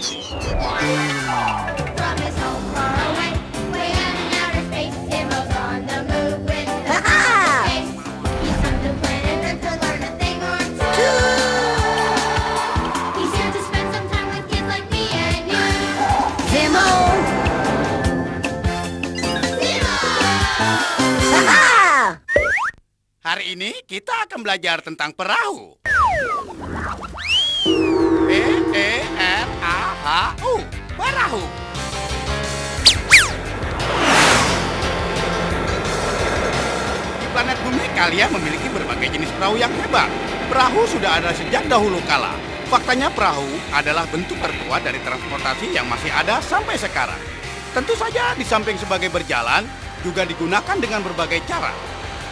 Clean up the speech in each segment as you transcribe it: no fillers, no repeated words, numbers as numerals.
From his home far away, way out in outer space, Zimmo's on the move with the space. He's come to planet Earth to learn a thing or two. He's here to spend some time with kids like me and you. Zimmo! Zimmo! Hari ini kita akan belajar tentang perahu. P-E-R-A-H-U, perahu. Di planet bumi kalian memiliki berbagai jenis perahu yang hebat. Perahu sudah ada sejak dahulu kala. Faktanya perahu adalah bentuk tertua dari transportasi yang masih ada sampai sekarang. Tentu saja di samping sebagai berjalan, juga digunakan dengan berbagai cara.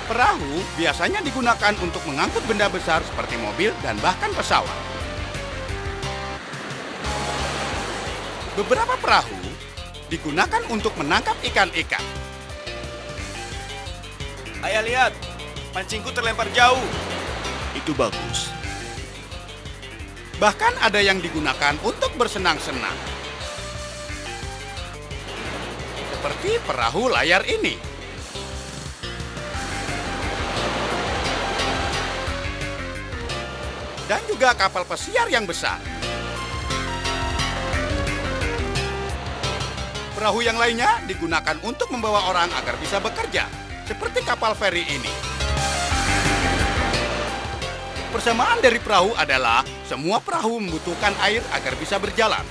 Perahu biasanya digunakan untuk mengangkut benda besar seperti mobil dan bahkan pesawat. Beberapa perahu digunakan untuk menangkap ikan-ikan. Ayah lihat, pancingku terlempar jauh. Itu bagus. Bahkan ada yang digunakan untuk bersenang-senang. Seperti perahu layar ini. Dan juga kapal pesiar yang besar. Perahu yang lainnya digunakan untuk membawa orang agar bisa bekerja, seperti kapal feri ini. Persamaan dari perahu adalah semua perahu membutuhkan air agar bisa berjalan.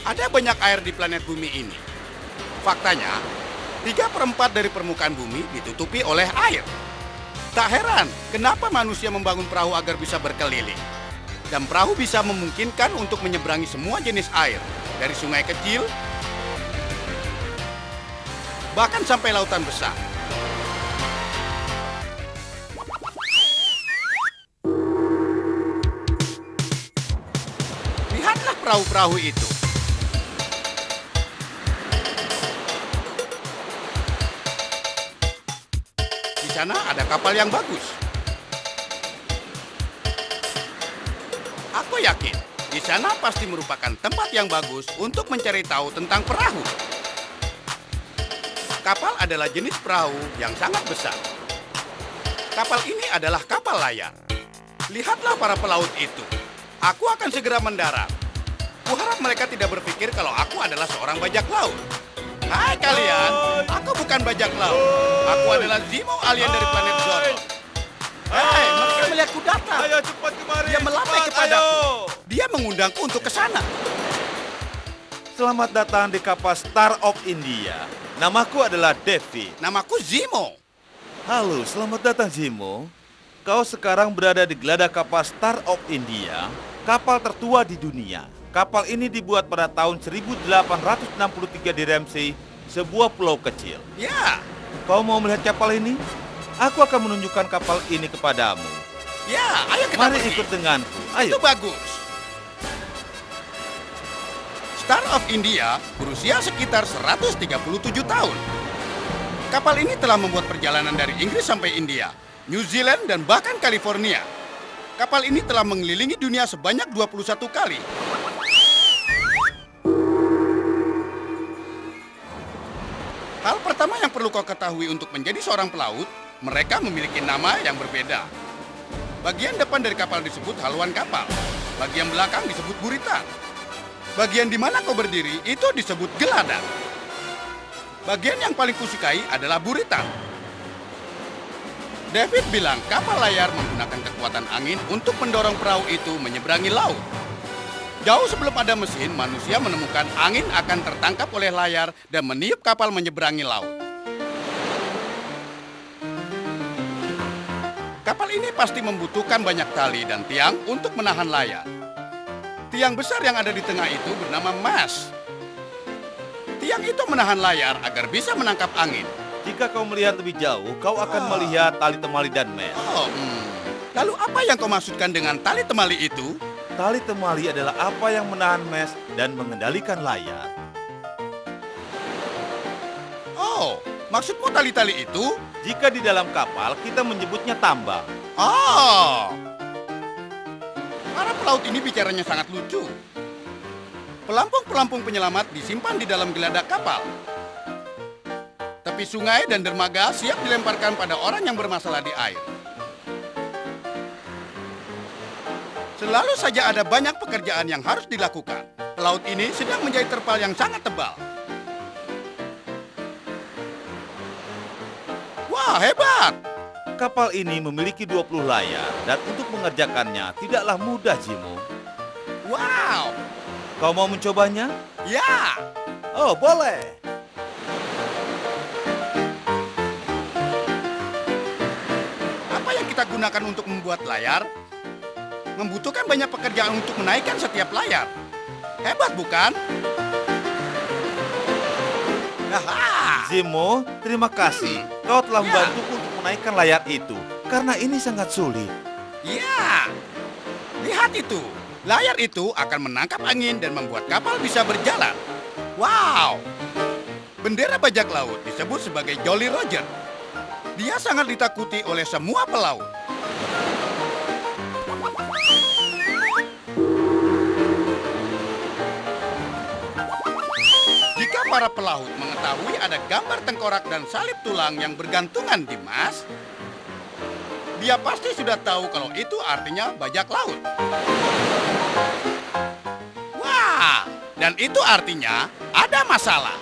Ada banyak air di planet bumi ini. Faktanya, 3/4 dari permukaan bumi ditutupi oleh air. Tak heran kenapa manusia membangun perahu agar bisa berkeliling. Dan perahu bisa memungkinkan untuk menyeberangi semua jenis air, dari sungai kecil, bahkan sampai lautan besar. Lihatlah perahu-perahu itu. Di sana ada kapal yang bagus. Aku yakin di sana pasti merupakan tempat yang bagus untuk mencari tahu tentang perahu. Kapal adalah jenis perahu yang sangat besar. Kapal ini adalah kapal layar. Lihatlah para pelaut itu. Aku akan segera mendarat. Kuharap mereka tidak berpikir kalau aku adalah seorang bajak laut. Hai kalian, aku bukan bajak laut. Aku adalah Zimmo, alien dari planet Zoron. Hai, mereka melihatku datang. Ayo cepat kemari. Dia melambai cepat, kepadaku. ayo. Dia mengundangku untuk ke sana. Selamat datang di kapal Star of India. Namaku adalah Devi. Namaku Zimmo. Halo, selamat datang Zimmo. Kau sekarang berada di geladak kapal Star of India, kapal tertua di dunia. Kapal ini dibuat pada tahun 1863 di Ramsey, sebuah pulau kecil. Ya, Kau mau melihat kapal ini? Aku akan menunjukkan kapal ini kepadamu. ya, ayo kita Mari pergi. ikut denganku. Itu Ayo. bagus. Star of India berusia sekitar 137 tahun. Kapal ini telah membuat perjalanan dari Inggris sampai India, New Zealand, dan bahkan California. Kapal ini telah mengelilingi dunia sebanyak 21 kali. Hal pertama yang perlu kau ketahui untuk menjadi seorang pelaut, mereka memiliki nama yang berbeda. Bagian depan dari kapal disebut haluan kapal. Bagian belakang disebut buritan. Bagian di mana kau berdiri itu disebut geladak. Bagian yang paling kusukai adalah buritan. David bilang kapal layar menggunakan kekuatan angin untuk mendorong perahu itu menyeberangi laut. Jauh sebelum ada mesin, manusia menemukan angin akan tertangkap oleh layar dan meniup kapal menyeberangi laut. Kapal ini pasti membutuhkan banyak tali dan tiang untuk menahan layar. Tiang besar yang ada di tengah itu bernama mast. Tiang itu menahan layar agar bisa menangkap angin. Jika kau melihat lebih jauh, kau akan melihat tali temali dan mes. Lalu apa yang kau maksudkan dengan tali temali itu? Tali temali adalah apa yang menahan mes dan mengendalikan layar. Oh, maksudmu tali-tali itu? Jika di dalam kapal, kita menyebutnya tambang. Oh, para pelaut ini bicaranya sangat lucu. Pelampung-pelampung penyelamat disimpan di dalam geladak kapal. Tepi sungai dan dermaga siap dilemparkan pada orang yang bermasalah di air. Selalu saja ada banyak pekerjaan yang harus dilakukan. Pelaut ini sedang menjahit terpal yang sangat tebal. Wah, hebat! Kapal ini memiliki 20 layar dan untuk mengerjakannya tidaklah mudah, Jimo. Wow! Kau mau mencobanya? Ya! Oh, boleh. Apa yang kita gunakan untuk membuat layar? Membutuhkan banyak pekerjaan untuk menaikkan setiap layar. Hebat, bukan? Haha! Jimo, terima kasih. Kau telah Ya. membantuku untuk menaikkan layar itu. Karena ini sangat sulit. Ya! Lihat itu. Layar itu akan menangkap angin dan membuat kapal bisa berjalan. Wow! Bendera bajak laut disebut sebagai Jolly Roger. Dia sangat ditakuti oleh semua pelaut. Jika para pelaut mengetahui ada gambar tengkorak dan salib tulang yang bergantungan di mas, dia pasti sudah tahu kalau itu artinya bajak laut. Wah, dan itu artinya ada masalah.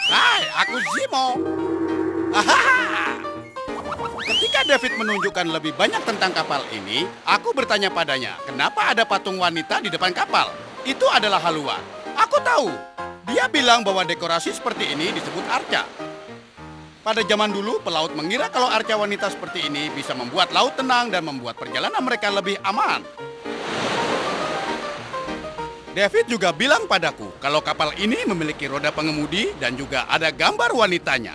Hai, aku Zimo. Hahaha. Ketika David menunjukkan lebih banyak tentang kapal ini, aku bertanya padanya, kenapa ada patung wanita di depan kapal? Itu adalah haluan. Aku tahu. Dia bilang bahwa dekorasi seperti ini disebut arca. Pada zaman dulu, pelaut mengira kalau arca wanita seperti ini bisa membuat laut tenang dan membuat perjalanan mereka lebih aman. David juga bilang padaku kalau kapal ini memiliki roda pengemudi dan juga ada gambar wanitanya.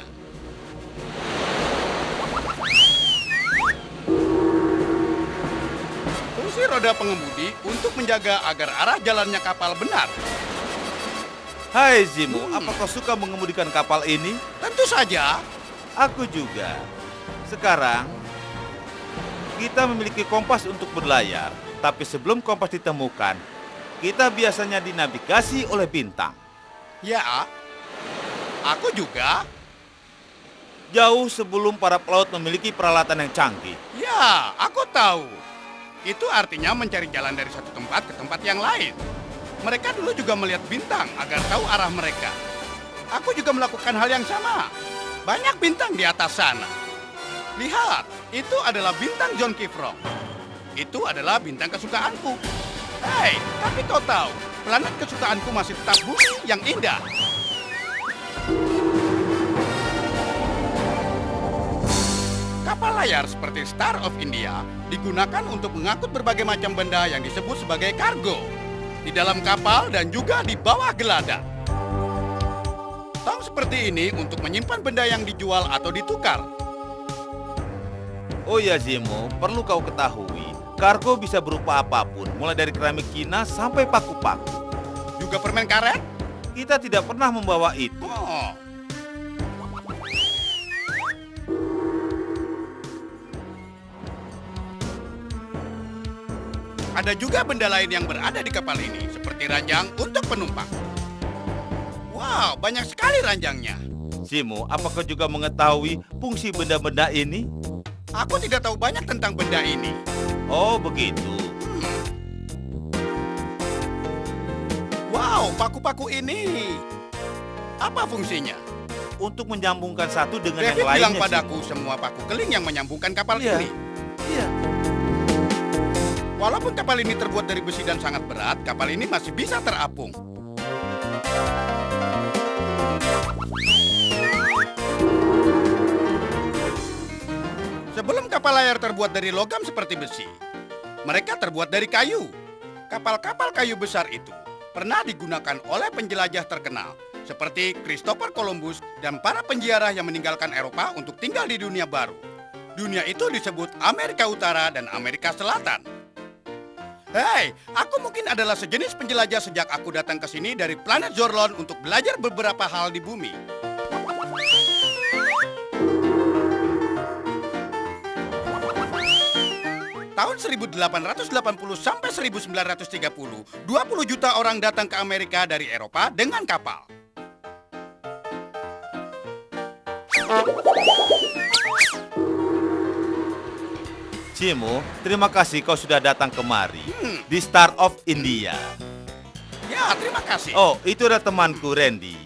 Fungsi roda pengemudi untuk menjaga agar arah jalannya kapal benar. Hai Zimo, apa kau suka mengemudikan kapal ini? Tentu saja. Aku juga. Sekarang, kita memiliki kompas untuk berlayar. Tapi sebelum kompas ditemukan, kita biasanya dinavigasi oleh bintang. Ya, aku juga. Jauh sebelum para pelaut memiliki peralatan yang canggih. Ya, aku tahu. Itu artinya mencari jalan dari satu tempat ke tempat yang lain. Mereka dulu juga melihat bintang agar tahu arah mereka. Aku juga melakukan hal yang sama. Banyak bintang di atas sana. Lihat, itu adalah bintang John Kifrong. Itu adalah bintang kesukaanku. Hei, tapi kau tahu, planet kesukaanku masih tetap bumi yang indah. Kapal layar seperti Star of India digunakan untuk mengangkut berbagai macam benda yang disebut sebagai kargo. Di dalam kapal dan juga di bawah geladak. Tong seperti ini untuk menyimpan benda yang dijual atau ditukar. Oh ya Zimo, perlu kau ketahui, kargo bisa berupa apapun, mulai dari keramik Cina sampai paku-paku. Juga permen karet? Kita tidak pernah membawa itu. Oh. Ada juga benda lain yang berada di kapal ini, seperti ranjang untuk penumpang. Wow, banyak sekali ranjangnya. Zimo, apakah juga mengetahui fungsi benda-benda ini? Aku tidak tahu banyak tentang benda ini. Oh, begitu. Wow, paku-paku ini. Apa fungsinya? Untuk menyambungkan satu dengan David yang lainnya. bilang padaku semua paku keling yang menyambungkan kapal Iya. ini. Iya. Walaupun kapal ini terbuat dari besi dan sangat berat, kapal ini masih bisa terapung. Sebelum kapal layar terbuat dari logam seperti besi, mereka terbuat dari kayu. Kapal-kapal kayu besar itu pernah digunakan oleh penjelajah terkenal seperti Christopher Columbus dan para penziarah yang meninggalkan Eropa untuk tinggal di dunia baru. Dunia itu disebut Amerika Utara dan Amerika Selatan. Hei, aku mungkin adalah sejenis penjelajah sejak aku datang ke sini dari planet Zorlon untuk belajar beberapa hal di bumi. Tahun 1880 sampai 1930, 20 juta orang datang ke Amerika dari Eropa dengan kapal. Zimo, terima kasih kau sudah datang kemari di Star of India. Ya, terima kasih. Oh, itu adalah temanku Randy.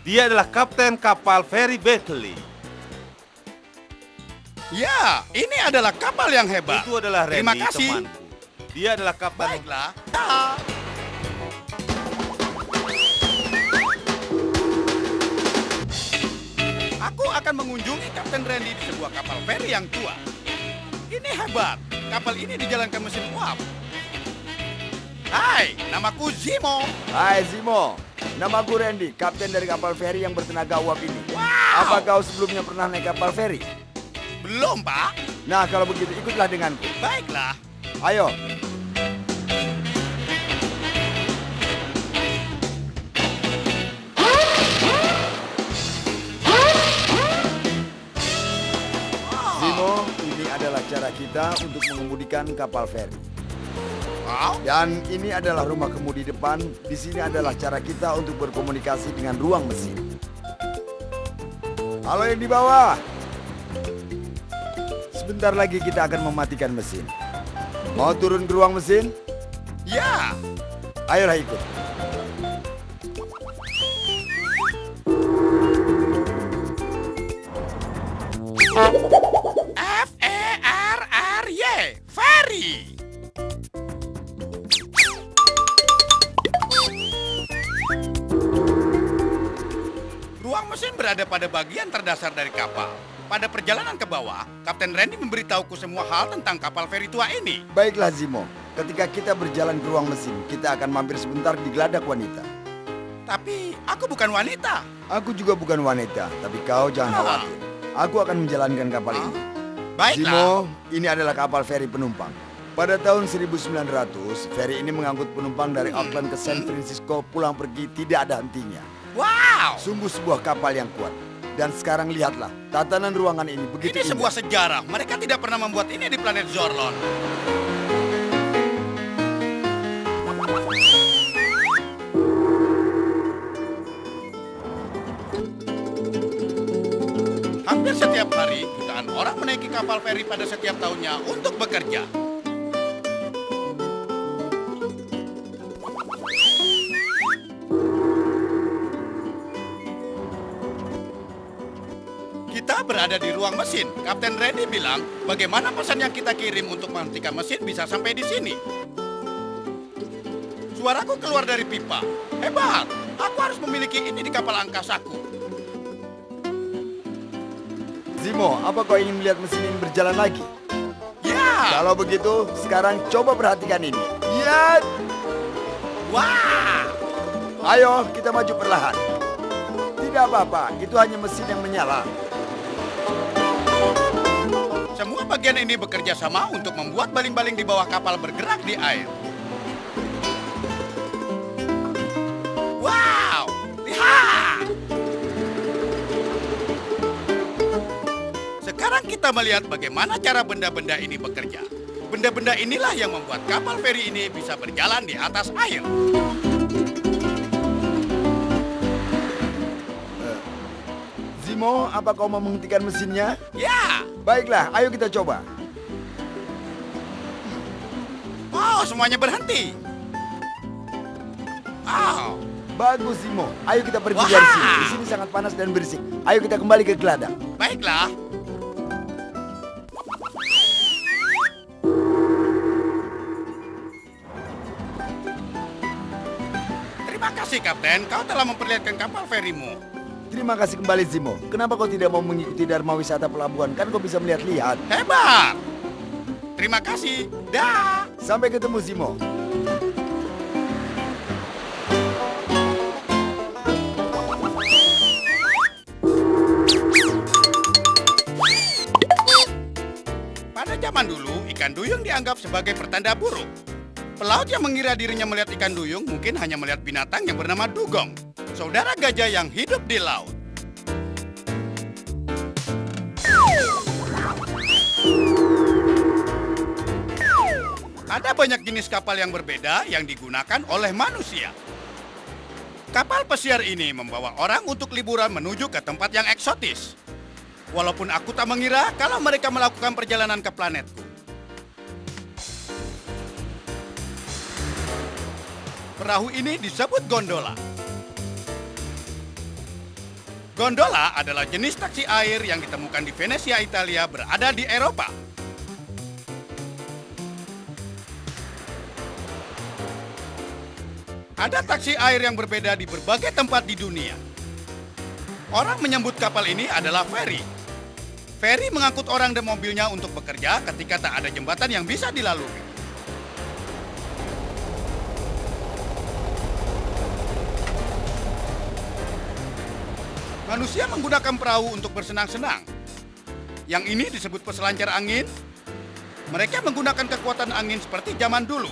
Dia adalah kapten kapal feri Berkeley. Ya, ini adalah kapal yang hebat. Itu adalah Randy, Terima kasih. temanku. Dia adalah kapten. Baiklah. Dah. Aku akan mengunjungi Kapten Randy di sebuah kapal feri yang tua. Ini hebat. Kapal ini dijalankan mesin uap. Hai, namaku Zimo. Hai Zimo, namaku Randy, kapten dari kapal feri yang bertenaga uap ini. Wow. Apa kau sebelumnya pernah naik kapal feri? Belum, Pak. Nah, kalau begitu ikutlah denganku. Baiklah. Ayo. Zimo, ini adalah cara kita untuk mengemudikan kapal feri. Wow. Dan ini adalah rumah kemudi depan. Di sini adalah cara kita untuk berkomunikasi dengan ruang mesin. Halo yang di bawah. Sebentar lagi kita akan mematikan mesin. Mau turun ke ruang mesin? Ya. Ayolah ikut. F-E-R-R-Y. Ferry. Ruang mesin berada pada bagian terdasar dari kapal. Pada perjalanan ke bawah, Kapten Randy memberitahuku semua hal tentang kapal feri tua ini. Baiklah Zimo, ketika kita berjalan ke ruang mesin, kita akan mampir sebentar di geladak wanita. Tapi aku bukan wanita. Aku juga bukan wanita, tapi kau jangan khawatir. Aku akan menjalankan kapal ini. Baiklah. Zimo, ini adalah kapal feri penumpang. Pada tahun 1900, feri ini mengangkut penumpang dari Auckland ke San Francisco pulang pergi tidak ada hentinya. Wow. Sungguh sebuah kapal yang kuat. Dan sekarang lihatlah, tatanan ruangan ini begitu Ini sebuah indah. sejarah. Mereka tidak pernah membuat ini di planet Zorlon. Hampir setiap hari, jutaan orang menaiki kapal feri pada setiap tahunnya untuk bekerja. Kita berada di ruang mesin. Kapten Randy bilang, bagaimana pesan yang kita kirim untuk menghentikan mesin bisa sampai di sini. Suaraku keluar dari pipa. Hebat, aku harus memiliki ini di kapal angkasaku. Zimo, apa kau ingin melihat mesin ini berjalan lagi? Ya, Kalau begitu, sekarang coba perhatikan ini. Ya, wah, ayo kita maju perlahan. Tidak apa-apa, itu hanya mesin yang menyala. semua bagian ini bekerja sama untuk membuat baling-baling di bawah kapal bergerak di air. Wow, lihat! Sekarang kita melihat bagaimana cara benda-benda ini bekerja. Benda-benda inilah yang membuat kapal feri ini bisa berjalan di atas air. Zimo, apa kau mau menghentikan mesinnya? Ya, Baiklah, ayo kita coba. oh semuanya berhenti. Oh, Bagus Zimo, ayo kita pergi Wah. dari sini. Di sini sangat panas dan berisik. Ayo kita kembali ke geladak. baiklah. Terima kasih, Kapten. Kau telah memperlihatkan kapal ferimu. Terima kasih kembali Zimo. Kenapa kau tidak mau mengikuti Dharma Wisata Pelabuhan? Kan kau bisa melihat-lihat. Hebat! Terima kasih. Dah. Sampai ketemu Zimo. Pada zaman dulu, ikan duyung dianggap sebagai pertanda buruk. Pelaut yang mengira dirinya melihat ikan duyung mungkin hanya melihat binatang yang bernama dugong, saudara gajah yang hidup di laut. Ada banyak jenis kapal yang berbeda yang digunakan oleh manusia. Kapal pesiar ini membawa orang untuk liburan menuju ke tempat yang eksotis. Walaupun aku tak mengira kalau mereka melakukan perjalanan ke planetku. Perahu ini disebut gondola. Gondola adalah jenis taksi air yang ditemukan di Venesia, Italia, berada di Eropa. Ada taksi air yang berbeda di berbagai tempat di dunia. Orang menyebut kapal ini adalah ferry. Ferry mengangkut orang dan mobilnya untuk bekerja ketika tak ada jembatan yang bisa dilalui. Manusia menggunakan perahu untuk bersenang-senang. Yang ini disebut peselancar angin. Mereka menggunakan kekuatan angin seperti zaman dulu.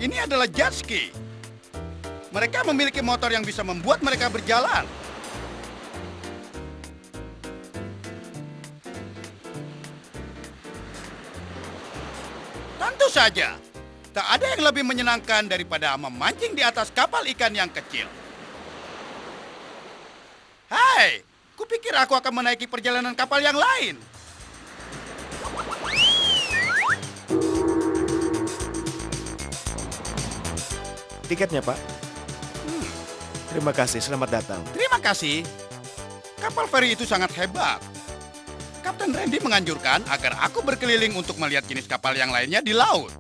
Ini adalah jet ski. Mereka memiliki motor yang bisa membuat mereka berjalan. Tentu saja, tak ada yang lebih menyenangkan daripada memancing di atas kapal ikan yang kecil. Hai, kupikir aku akan menaiki perjalanan kapal yang lain. Tiketnya, Pak. Terima kasih, selamat datang. Terima kasih. Kapal feri itu sangat hebat. Kapten Randy menganjurkan agar aku berkeliling untuk melihat jenis kapal yang lainnya di laut.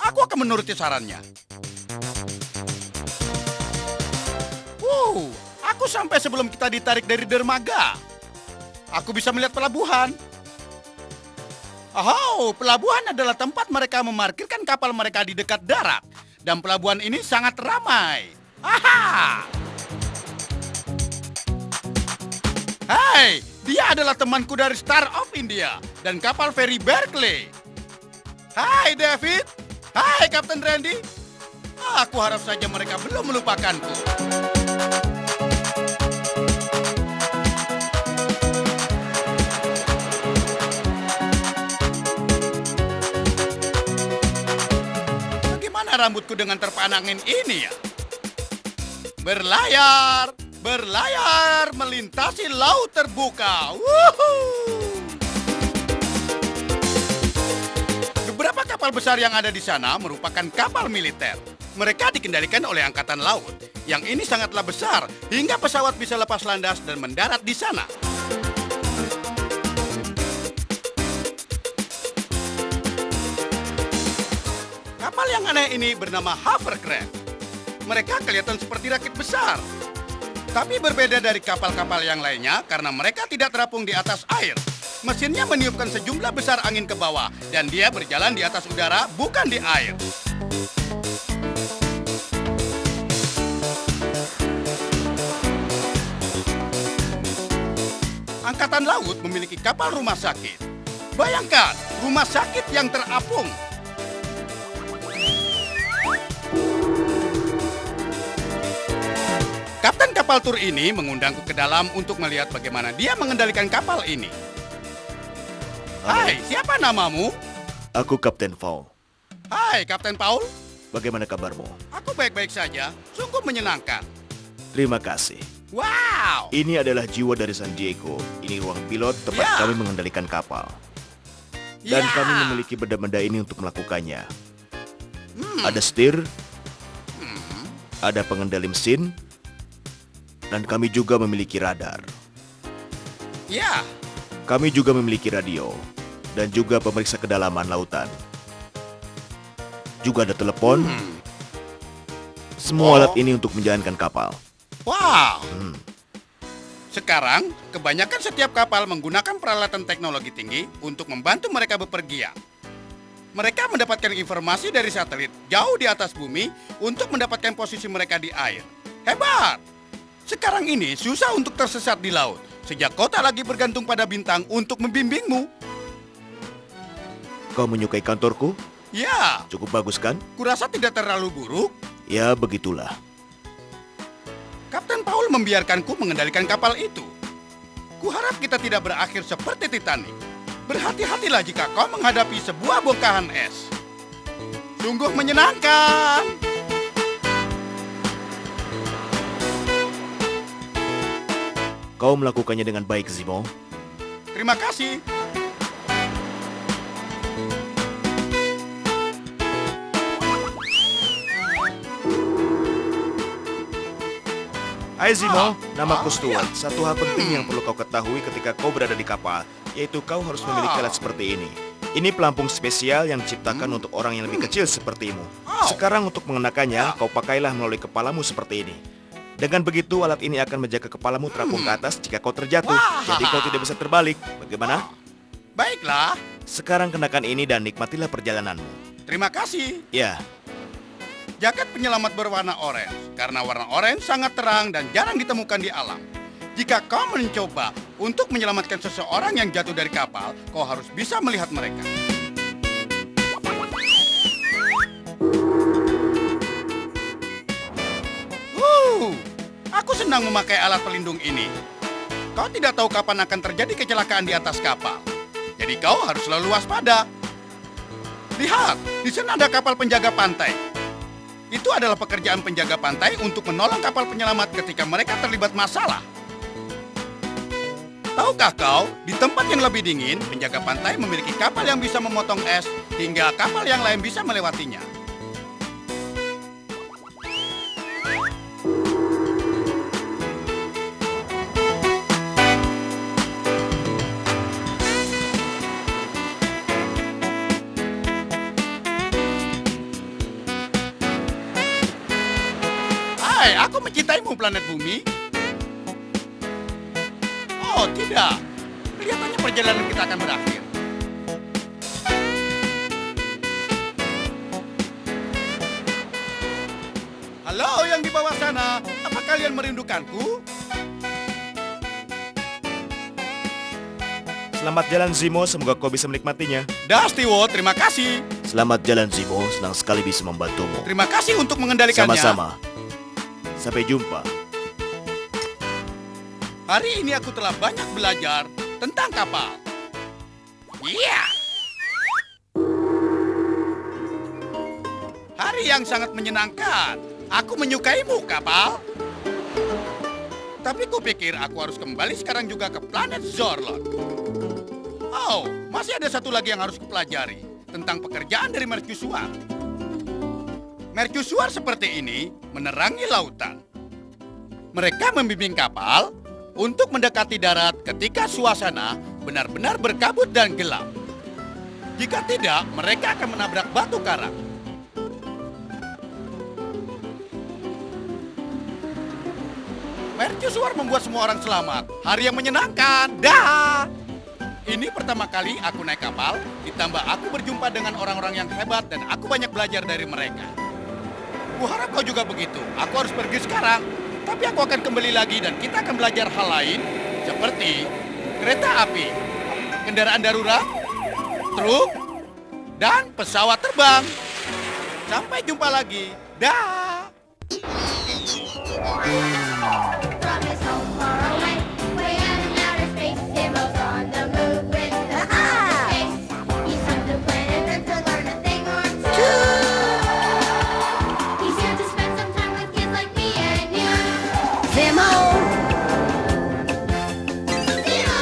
Aku akan menuruti sarannya. Aku sampai sebelum kita ditarik dari dermaga. Aku bisa melihat pelabuhan. Pelabuhan adalah tempat mereka memarkirkan kapal mereka di dekat darat. Dan pelabuhan ini sangat ramai. Hai, dia adalah temanku dari Star of India dan kapal feri Berkeley. Hai David. Hai Kapten Randy. Aku harap saja mereka belum melupakanku. Rambutku dengan terpaan angin ini ya. Berlayar, berlayar melintasi laut terbuka. Beberapa kapal besar yang ada di sana merupakan kapal militer. Mereka dikendalikan oleh angkatan laut. Yang ini sangatlah besar hingga pesawat bisa lepas landas dan mendarat di sana. Kapal yang aneh ini bernama hovercraft. Mereka kelihatan seperti rakit besar. Tapi berbeda dari kapal-kapal yang lainnya karena mereka tidak terapung di atas air. Mesinnya meniupkan sejumlah besar angin ke bawah dan dia berjalan di atas udara, bukan di air. Angkatan Laut memiliki kapal rumah sakit. Bayangkan, rumah sakit yang terapung. Kapten kapal tur ini mengundangku ke dalam untuk melihat bagaimana dia mengendalikan kapal ini. Hai, siapa namamu? Aku Kapten Paul. Hai, Kapten Paul. Bagaimana kabarmu? Aku baik-baik saja. Sungguh menyenangkan. Terima kasih. Wow. Ini adalah jiwa dari San Diego. Ini ruang pilot tempat Ya. kami mengendalikan kapal. Dan Ya. kami memiliki benda-benda ini untuk melakukannya. Ada setir, ada pengendali mesin, dan kami juga memiliki radar. Ya. Kami juga memiliki radio, dan juga pemeriksa kedalaman lautan. Juga ada telepon. Semua alat ini untuk menjalankan kapal. Wow. Sekarang, kebanyakan setiap kapal menggunakan peralatan teknologi tinggi untuk membantu mereka bepergian. Mereka mendapatkan informasi dari satelit jauh di atas bumi untuk mendapatkan posisi mereka di air. Hebat! Sekarang ini susah untuk tersesat di laut, sejak kau tak lagi bergantung pada bintang untuk membimbingmu. Kau menyukai kantorku? Ya, Cukup bagus kan? kurasa tidak terlalu buruk. Ya, begitulah. Kapten Paul membiarkanku mengendalikan kapal itu. Kuharap kita tidak berakhir seperti Titanic. Berhati-hatilah jika kau menghadapi sebuah bongkahan es. Sungguh menyenangkan. Kau melakukannya dengan baik, Zimo. Terima kasih. Hai Zimo, namaku Stuart. Satu hal penting yang perlu kau ketahui ketika kau berada di kapal, yaitu kau harus memiliki alat seperti ini. Ini pelampung spesial yang diciptakan untuk orang yang lebih kecil sepertimu. Sekarang untuk mengenakannya, kau pakailah melalui kepalamu seperti ini. Dengan begitu, alat ini akan menjaga kepalamu terapung ke atas jika kau terjatuh. Jadi kau tidak bisa terbalik. Bagaimana? Baiklah, Sekarang kenakan ini dan nikmatilah perjalananmu. terima kasih. Ya, Jaket penyelamat berwarna oranye, karena warna oranye sangat terang dan jarang ditemukan di alam. Jika kau mencoba untuk menyelamatkan seseorang yang jatuh dari kapal, kau harus bisa melihat mereka. Aku senang memakai alat pelindung ini. Kau tidak tahu kapan akan terjadi kecelakaan di atas kapal. Jadi kau harus selalu waspada. Lihat, di sana ada kapal penjaga pantai. Itu adalah pekerjaan penjaga pantai untuk menolong kapal penyelamat ketika mereka terlibat masalah. Tahukah kau, di tempat yang lebih dingin, penjaga pantai memiliki kapal yang bisa memotong es hingga kapal yang lain bisa melewatinya. Hai, aku mencintaimu, planet bumi. Oh, tidak. Kelihatannya perjalanan kita akan berakhir. Halo yang di bawah sana, apa kalian merindukanku? selamat jalan Zimo, semoga kau bisa menikmatinya. Stewart, terima kasih. Selamat jalan Zimo, senang sekali bisa membantumu. Terima kasih untuk mengendalikannya. Sama-sama. Sampai jumpa. Hari ini aku telah banyak belajar tentang kapal. Iya. Hari yang sangat menyenangkan. Aku menyukaimu, kapal. Tapi kupikir aku harus kembali sekarang juga ke planet Zorlon. Oh, masih ada satu lagi yang harus kupelajari. Tentang pekerjaan dari mercusuar. Mercusuar seperti ini menerangi lautan. Mereka membimbing kapal untuk mendekati darat ketika suasana benar-benar berkabut dan gelap. Jika tidak, mereka akan menabrak batu karang. Mercusuar membuat semua orang selamat. Hari yang menyenangkan. Dah. Ini pertama kali aku naik kapal, ditambah aku berjumpa dengan orang-orang yang hebat dan aku banyak belajar dari mereka. Kuharap kau juga begitu. Aku harus pergi sekarang. Tapi aku akan kembali lagi dan kita akan belajar hal lain seperti kereta api, kendaraan darurat, truk, dan pesawat terbang. Sampai jumpa lagi. Dah. From his home far away, way out in outer space, Zimo's on the move with the space. He's on the planet and to learn a thing or two. He's here to spend some time with kids like me and you. Zimo! Zimo!